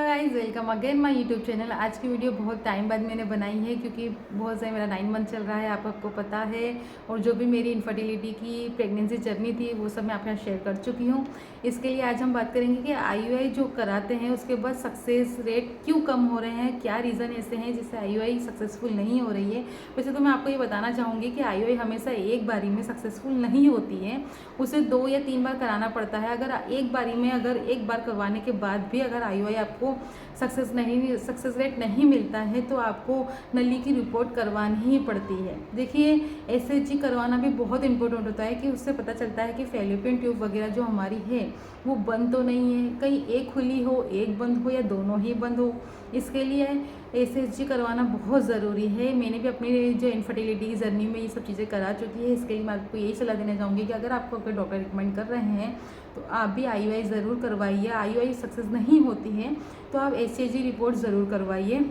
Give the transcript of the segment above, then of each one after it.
Guys, welcome again my YouTube channel. आज की video बहुत टाइम बाद मैंने बनाई है क्योंकि बहुत सारे मेरा 9 मंथ चल रहा है, आपको पता है। और जो भी मेरी इनफर्टिलिटी की प्रेगनेंसी जर्नी थी वो सब मैं आपके साथ शेयर कर चुकी हूँ। इसके लिए आज हम बात करेंगे कि IUI जो कराते हैं उसके बाद सक्सेस रेट क्यों कम हो रहे हैं, क्या रीज़न ऐसे हैं जिससे IUI सक्सेसफुल नहीं हो रही है। वैसे तो मैं आपको ये बताना चाहूँगी कि IUI हमेशा एक बारी में सक्सेसफुल नहीं होती है, उसे 2 या 3 बार कराना पड़ता है। अगर एक बारी में एक बार करवाने के बाद भी अगर IUI आपको सक्सेस रेट नहीं मिलता है तो आपको नली की रिपोर्ट करवानी ही पड़ती है। देखिए, SHG करवाना भी बहुत इंपॉर्टेंट होता है कि उससे पता चलता है कि फैलोपियन ट्यूब वगैरह जो हमारी है वो बंद तो नहीं है, कहीं एक खुली हो, एक बंद हो या दोनों ही बंद हो। इसके लिए SHG करवाना बहुत ज़रूरी है। मैंने भी अपनी जो इनफर्टिलिटी जर्नी में ये सब चीज़ें करा चुकी है। इसके लिए मैं आपको यही सलाह देना चाहूँगी कि अगर आपको कोई डॉक्टर रिकमेंड कर रहे हैं तो आप भी IUI ज़रूर करवाइए। IUI सक्सेस नहीं होती है तो आप SHG रिपोर्ट ज़रूर करवाइए।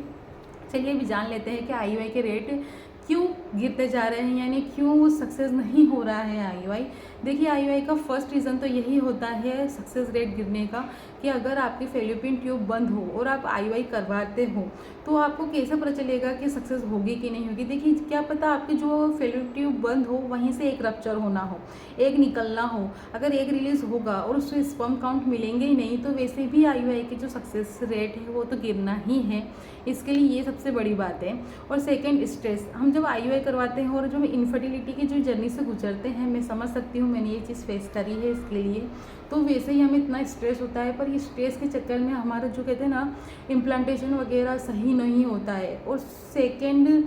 चलिए अभी जान लेते हैं कि IUI के रेट क्यों गिरते जा रहे हैं, यानी क्यों सक्सेस नहीं हो रहा है IUI। देखिए, IUI का फर्स्ट रीज़न तो यही होता है सक्सेस रेट गिरने का कि अगर आपकी फैलोपियन ट्यूब बंद हो और आप IUI करवाते हो तो आपको कैसे पता चलेगा कि सक्सेस होगी कि नहीं होगी। देखिए, क्या पता आपकी जो फैलोपियन ट्यूब बंद हो वहीं से एक रप्चर होना हो, एक निकलना हो। अगर एक रिलीज़ होगा और उससे स्पर्म काउंट मिलेंगे ही नहीं तो वैसे भी IUI की जो सक्सेस रेट है वो तो गिरना ही है। इसके लिए ये सबसे बड़ी बात है। और सेकेंड, स्ट्रेस। हम जब IUI करवाते हैं और जब इनफर्टिलिटी की जो जर्नी से गुजरते हैं, मैं समझ सकती हूँ, मैंने ये चीज़ फेस करी है। इसके लिए तो वैसे ही हमें इतना स्ट्रेस होता है, पर ये स्ट्रेस के चक्कर में हमारा जो कहते हैं ना इम्प्लांटेशन वगैरह सही नहीं होता है। और सेकेंड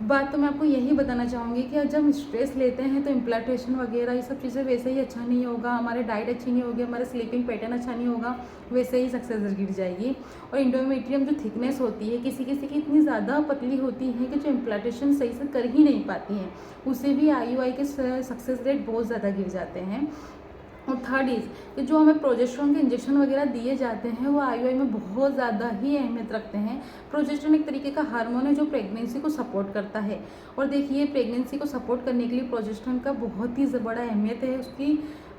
बात तो मैं आपको यही बताना चाहूँगी कि जब हम स्ट्रेस लेते हैं तो इम्प्लांटेशन वगैरह ये सब चीज़ें वैसे ही अच्छा नहीं होगा, हमारे डाइट अच्छी नहीं होगी, हमारा स्लीपिंग पैटर्न अच्छा नहीं होगा, वैसे ही सक्सेस गिर जाएगी। और इंडोमेट्रियम जो थिकनेस होती है किसी किसी की इतनी ज़्यादा पतली होती है कि जो इम्प्लांटेशन सही से कर ही नहीं पाती हैं, उससे भी IUI के सक्सेस रेट बहुत ज़्यादा गिर जाते हैं। और थर्ड इज़ कि जो हमें प्रोजेस्टेरोन के इंजेक्शन वगैरह दिए जाते हैं वो IUI में बहुत ज़्यादा ही अहमियत रखते हैं। प्रोजेस्टेरोन एक तरीके का हार्मोन है जो प्रेगनेंसी को सपोर्ट करता है। और देखिए, प्रेगनेंसी को सपोर्ट करने के लिए प्रोजेस्टेरोन का बहुत ही बड़ा अहमियत है, उसकी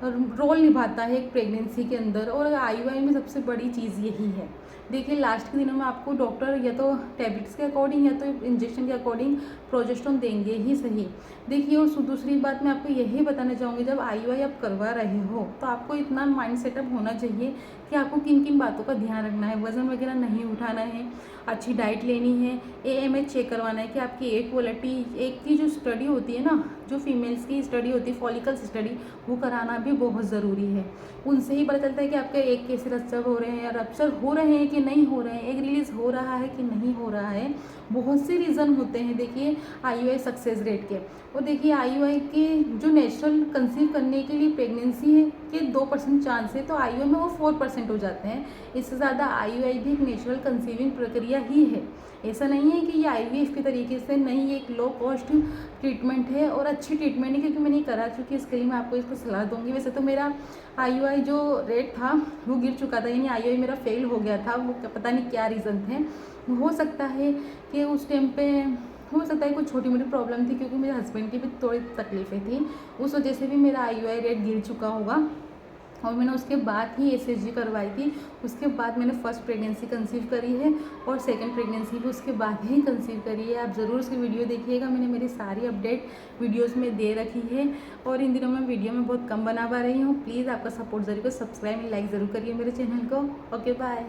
रोल निभाता है एक प्रेगनेंसी के अंदर। और IUI में सबसे बड़ी चीज़ यही है। देखिए, लास्ट के दिनों में आपको डॉक्टर या तो टैबलेट्स के अकॉर्डिंग या तो इंजेक्शन के अकॉर्डिंग प्रोजेस्टेरोन देंगे ही सही। देखिए, और दूसरी बात मैं आपको यही बताना चाहूँगी, जब IUI आप करवा रहे हो तो आपको इतना माइंड सेटअप होना चाहिए कि आपको किन किन बातों का ध्यान रखना है। वज़न वगैरह नहीं उठाना है, अच्छी डाइट लेनी है, AMH चेक करवाना है कि आपकी एग क्वालिटी, एग की जो स्टडी होती है ना, जो फीमेल्स की स्टडी होती है फॉलिकल्स स्टडी, वो कराना भी बहुत ज़रूरी है। उनसे ही पता चलता है कि आपके एग कैसे रप्चर हो रहे हैं, या रप्चर हो रहे हैं कि नहीं हो रहे हैं, एग रिलीज़ हो रहा है कि नहीं हो रहा है। बहुत से रीज़न होते हैं देखिए IUI सक्सेस रेट के। और देखिए, IUI के जो नेचुरल कंसीव करने के लिए प्रेगनेंसी है के 2% चांस है तो IUI में वो 4% हो जाते हैं। इससे ज़्यादा IUI भी एक नेचुरल कंसीविंग प्रक्रिया ही है। ऐसा नहीं है कि ये IVF के तरीके से नहीं, ये एक लो कॉस्ट ट्रीटमेंट है और अच्छी ट्रीटमेंट है, क्योंकि मैंने ये करा चुकी है। इसके लिए मैं आपको इसको सलाह दूंगी। वैसे तो मेरा IUI जो रेट था वो गिर चुका था, यानी IUI मेरा फेल हो गया था। वो पता नहीं क्या रीज़न थे। हो सकता है कि उस टाइम पे हो सकता है कुछ छोटी मोटी प्रॉब्लम थी, क्योंकि मेरे हस्बैंड की भी थोड़ी तकलीफ़ें थी, उस वजह से भी मेरा IUI रेट गिर चुका होगा। और मैंने उसके बाद ही SHG करवाई थी। उसके बाद मैंने फर्स्ट प्रेगनेंसी कंसीव करी है और सेकंड प्रेगनेंसी भी उसके बाद ही कंसीव करी है। आप ज़रूर उसकी वीडियो देखिएगा, मैंने मेरी सारी अपडेट वीडियोस में दे रखी है। और इन दिनों मैं वीडियो में बहुत कम बना पा रही हूँ। प्लीज़ आपका सपोर्ट ज़रूर, सब्सक्राइब लाइक ज़रूर करिए मेरे चैनल को। Okay, bye.